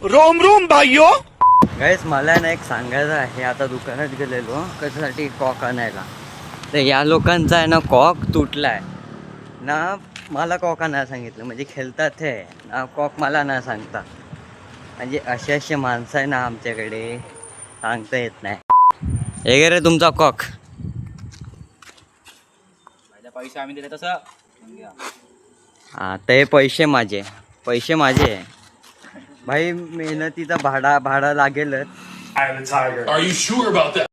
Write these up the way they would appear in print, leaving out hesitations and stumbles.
Rome Rome भाइयों. गाईस मला ना एक सांगायचं आहे. आता दुकानात गेलेलो कशासाठी कॉक आणायला, तर या लोकांचा आहे ना कॉक तुटलाय ना. मला कॉक आणायला सांगितलं म्हणजे खेळतात हे ना, कॉक मला ना सांगता. म्हणजे असे माणसं आहे ना आमच्याकडे, सांगता येत नाही. हे गे रे तुमचा कॉक. पैसे आम्ही दिले तसं. हां ते पैसे माझे आहे भाई. मेहनतीचा भाडा लागेलच. Are you sure about that?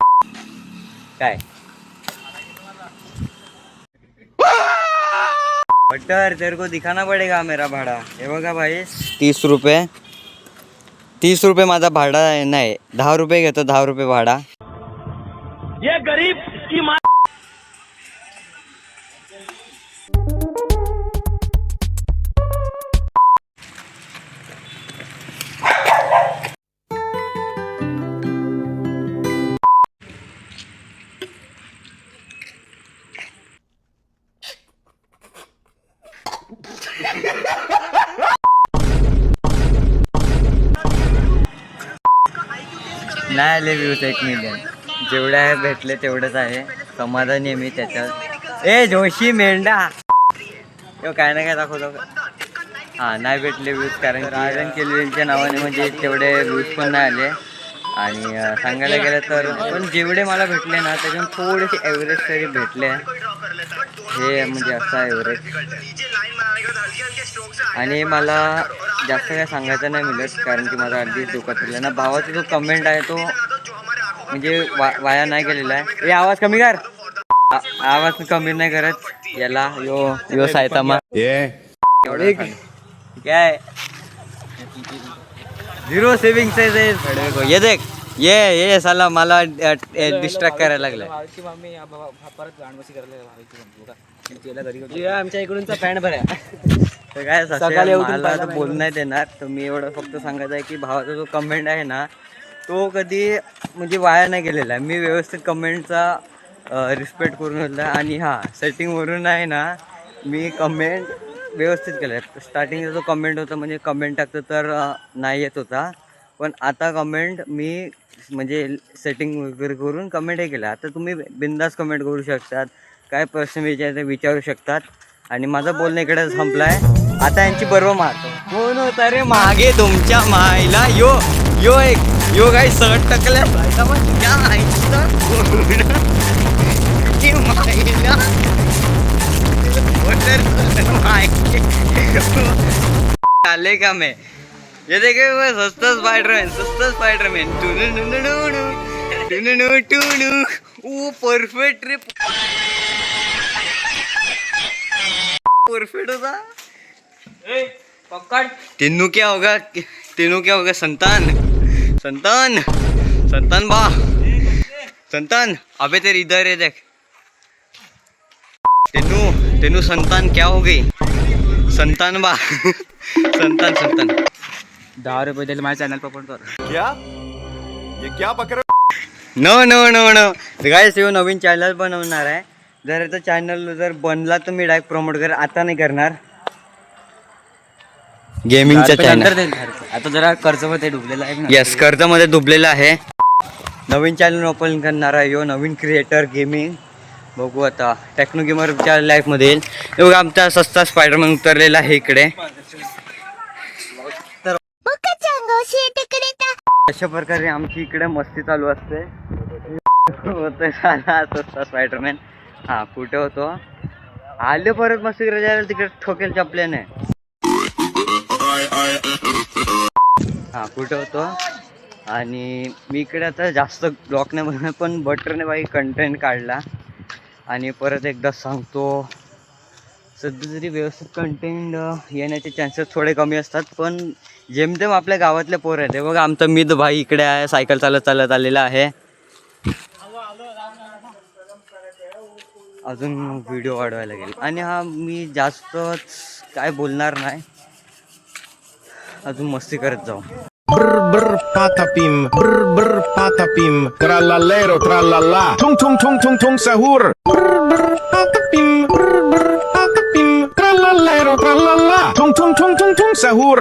काय बटर तेरे को दिखाना पड़ेगा मेरा भाड़ा. हे बघा भाई 30 रुपये माझा भाडा आहे. नाही 10 रुपये घेतो, 10 रुपये भाडा. ये गरीब की माँ. नाही आले व्ह्यूज 1 मिलियन. जेवढे आहे भेटले तेवढंच आहे. समाधानी आहे मी त्याच्यात. ए जोशी मेंढा यो काय ना काय दाखवतो. हां नाही भेटले व्ह्यूज कारण राजन केलवेंच्या नावाने म्हणजे तेवढे व्ह्यूज पण नाही आले. आणि सांगायला गेलं तर पण जेवढे मला भेटले ना त्याच्यातून थोडेसे ॲव्हरेज तरी भेटले. हे म्हणजे असं ॲव्हरेज. आणि मला जास्त काय सांगायचं नाही मिळत कारण की माझा अगदीच डोकं फिरलं ना. भावाचा जो कमेंट आहे तो म्हणजे वाया नाही गेलेला आहे. हे आवाज कमी कर. आवाज कमी नाही करत याला. यो सायतामा एवढे काय 0 सेविंग ये देख. ये साला मला डिस्ट्रॅक्ट करायला लागलाय. आमच्या इकडूनचा पॅन्ट भरा. तर काय सकाळी मला तर बोलणं नाही देणार. तर मी एवढं फक्त सांगायचं आहे की भावाचा जो कमेंट आहे ना तो कधी म्हणजे वाया नाही गेलेला आहे. मी व्यवस्थित कमेंटचा रिस्पेक्ट करून घेतला. आणि हां सेटिंगवरून आहे ना मी कमेंट व्यवस्थित केलं आहे. स्टार्टिंगचा जो कमेंट होता म्हणजे कमेंट टाकतं तर नाही येत होता. पण आता कमेंट मी म्हणजे सेटिंग वगैरे करून कमेंट हे केलं. आता तुम्ही बिंदास कमेंट करू शकतात. काय प्रश्न विचारायचे विचारू शकतात. आणि माझं बोलणं इकडे संपलं आहे. आता यांची बरोबर मारतो. कोण होता रे मागे तुमच्या मायला. यो काही सगळं टकल्या आले का मैं. ये देखे सस्ता स्पाइडरमैन परफेक्ट रे. परफेक्ट होता. तीनों क्या होगा संतान बा संतान. अबे तेरे इधर है देख. तेनू संतान क्या हो गई. संतान बा संतान 10 रुपये दिले माझ्या चॅनल पॉपॉट कर. क्या पकड़. नो गाइस यो नवीन चॅनल बनवणार आहे. जर याचा चॅनल जर बनला तर मी डायरेक्ट प्रमोट कर. आता नाही करणार. गेमिंगचा चॅनल आता जरा कर्जमध्ये डुबलेला आहे. यस कर्जमध्ये डुबलेला आहे. नवीन चॅनल ओपन करणार आहे यो नवीन क्रिएटर गेमिंग. बघू आता टेक्नो गेमरच्या लाईफमध्ये येईल. बघा आमचा सस्ता स्पायडरमॅन उतरलेला आहे इकडे. तर अशा प्रकारे आमची इकडे मस्ती चालू असते. होतं साला सस्ता स्पायडरमॅन. हां कुठे होतो आले परत मस्ती करायला तिकडे ठोकेल चपल्याने. हां कुठे होतो. आणि मी इकडे आता जास्त ब्लॉक नाही बनवणार पण बटरने बाई कंटेंट काढला. आणि परत एकदा सांगतो सध्या तरी व्यवस्थित कंटेंट येण्याचे चान्सेस थोडे कमी असतात. पण जेमतेम आपल्या गावातले पोरं आहेत. बघा आमचा मित भाई इकडे आहे. सायकल चालत आलेला आहे. अजून व्हिडिओ वाढवायला गेले. आणि हा मी जास्तच काय बोलणार नाही. अजून मस्ती करत जाऊ. Brr patapim, brr patapim, trallallero trallalla, tung tung tung tung tung sahur. Brr patapim, trallallero trallalla, tung tung tung tung tung sahur.